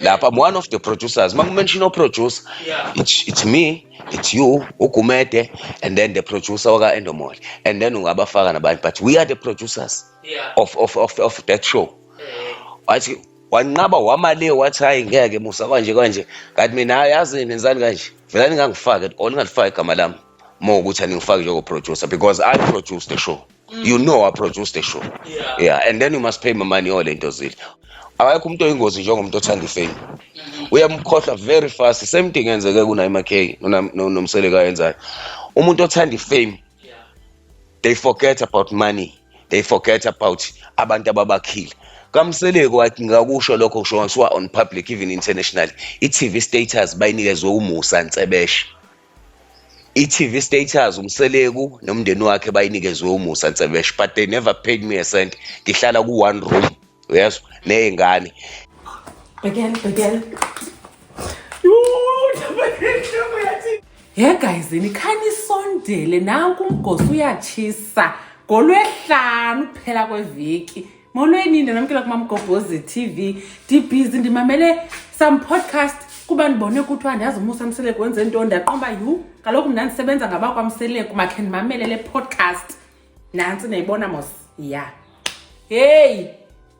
Lapha, I'm one of the producers. Mention no producer. It's me, it's you, Ukumete, and then the producer Oga Endomol. And then Ungabafaka nabantu. But we are the producers of that show. Wathi wanqaba wamale wathi hayi ngeke Musa kanje kanti mina yazi nenzani kanje vela ningangifake all ngalifaka igama lami ukuthi aningifake njengo producer because I produce the show. You know I produce the show. Yeah, and then you must pay my money all into zile. Akekho umuntu oyingozi njengomuntu othanda ifame. Uyamkhohlwa very fast. Same thing yenzeke kuNaima K noMseleku ayenzayo. Umuntu othanda ifame, they forget about money. They forget about abantu ababakhile. Kamseleku wathi ngakusho lokho kusho ngiswa on public even international. I-TV status bayinikezwe uMusa Nseleku. I-TV status uMseleku nomndeni wakhe bayinikezwe uMusa Nseleku, but they never paid me a cent. Ngihlala ku one room. Yes, nezingane. Begin. Yeah guys, nikhani sondele nanku umgosi uyachisa ngoLwesihlanu kuphela kweviki. Molweni namkela ku Mamgobhozi TV. Busy ndimamele some podcast kuba ndibone ukuthi andazi Musa Mseleku wenze into ndaqomba kaloku mna ndisebenza ngabakwaMseleku makhe ndimamele le podcast. Nansi nayibona mos. Yeah. Hey,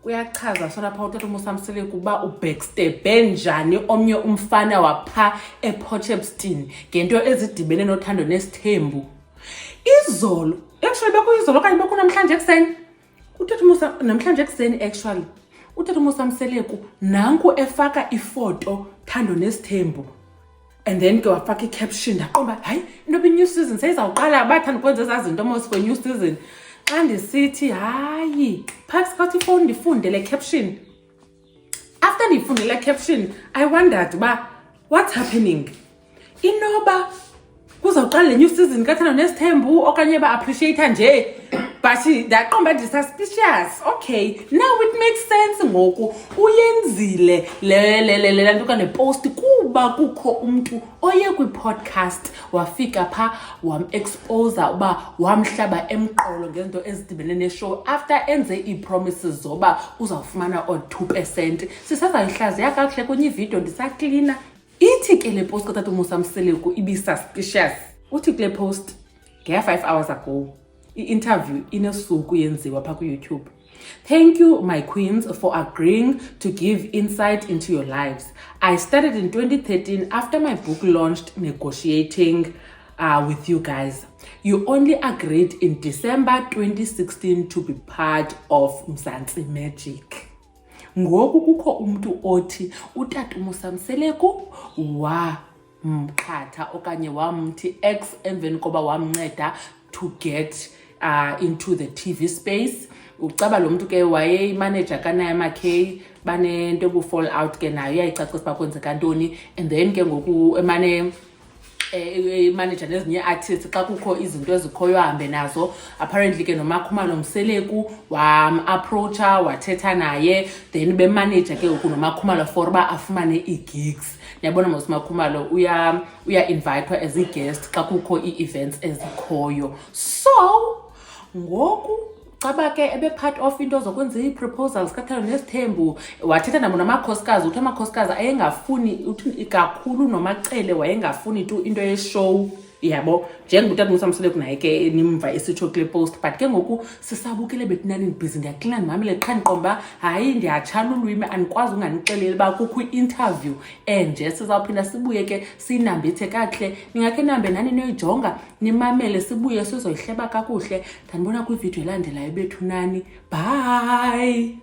uyachaza sona pha uThando Musa Mseleku uba ubackstab njani omnye umfana wapha ePortchepstein ngento ezidibene noThando Nesthembu. Izolo, actually bekuyizolo okanye bekunamhlanje ekseni. Uthando Musa namhlanje ekseni actually. Uthando Musa Mseleku nanku efaka ifoto Thando Nesthembu. And then ke wafaka i-caption ndaqomba hayi into be-new season seyizawuqala abathanda ukwenza ezazinto mos kwe-new season. Xa ndisithi hayi phakathi kwathi ifowuni ndifunde le caption. After ndifunde le caption I wondered uba what's happening. Inoba kuzawuqala le new season kaThando Nesthembu okanye ba-appreciate nje. But ndaqomba ndi-suspicious. Okay, now it makes sense ngoku uyenzile le nto kane post kuba kukho umuntu oye kwi-podcast wafika pha wam-expose uba wamhlaba emqolo ngento ezidibene ne-show after enze ii-promises zoba uzawufumana o-2%. Sisazayihlaziya kakuhle kwenye ividiyo ndisaklina. Ithi ke le post kaThando Musa Mseleku ibi-suspicious. Uthi kule post nge-5 hours ago. I-interview inesuku yenziwa pha ku-YouTube. Thank you, my queens, for agreeing to give insight into your lives. I started in 2013 after my book launched negotiating with you guys. You only agreed in December 2016 to be part of Mzansi Magic. Ngoku kukho umuntu othi uThando Musa Mseleku wamqhatha okanye wamthi ex emveni koba wamnceda to get into the TV space. Ucaba lo muntu ke waye manager kaNaima K banento bu fall out ke nayo yayicacisa bakwenzeka ntoni, and then ke ngoku emane manager nezinye artists xa kukho izinto ezikhoyo ahambe nazo. Apparently ke noMakhumalo Mseleku wam-approacha wathetha naye, then be-manager ke ngoku noMakhumalo for uba afumane ii-gigs. Niyabona mos Makhumalo uya invitwa as i-guest xa kukho ii-events ezikhoyo. So ngoku caba ke ebe part of into zokwenza ii-proposals kaThando Nesthembu wathetha nabo namakhosikazi uthi amakhosikazi ayengafuni uthi kakhulu noMacele wayengafuni tu into ye-show. Yabo njengoba uThando Musa Mseleku naye ke nimva esitsho kule post, but ke ngoku sisabukele betinani busy ndiyaklina ndimamele qha ndiqomba hayi ndiyatshana ulwimi andikwazi unganixeleli uba kukho i-interview enje. Sizawuphinda sibuye ke siyinambithe kakuhle, ningakhe nambe nani niyoyijonga nimamele sibuye sizoyihleba kakuhle. Ndanibona kwividiyo elandelayo bethunani. Bye.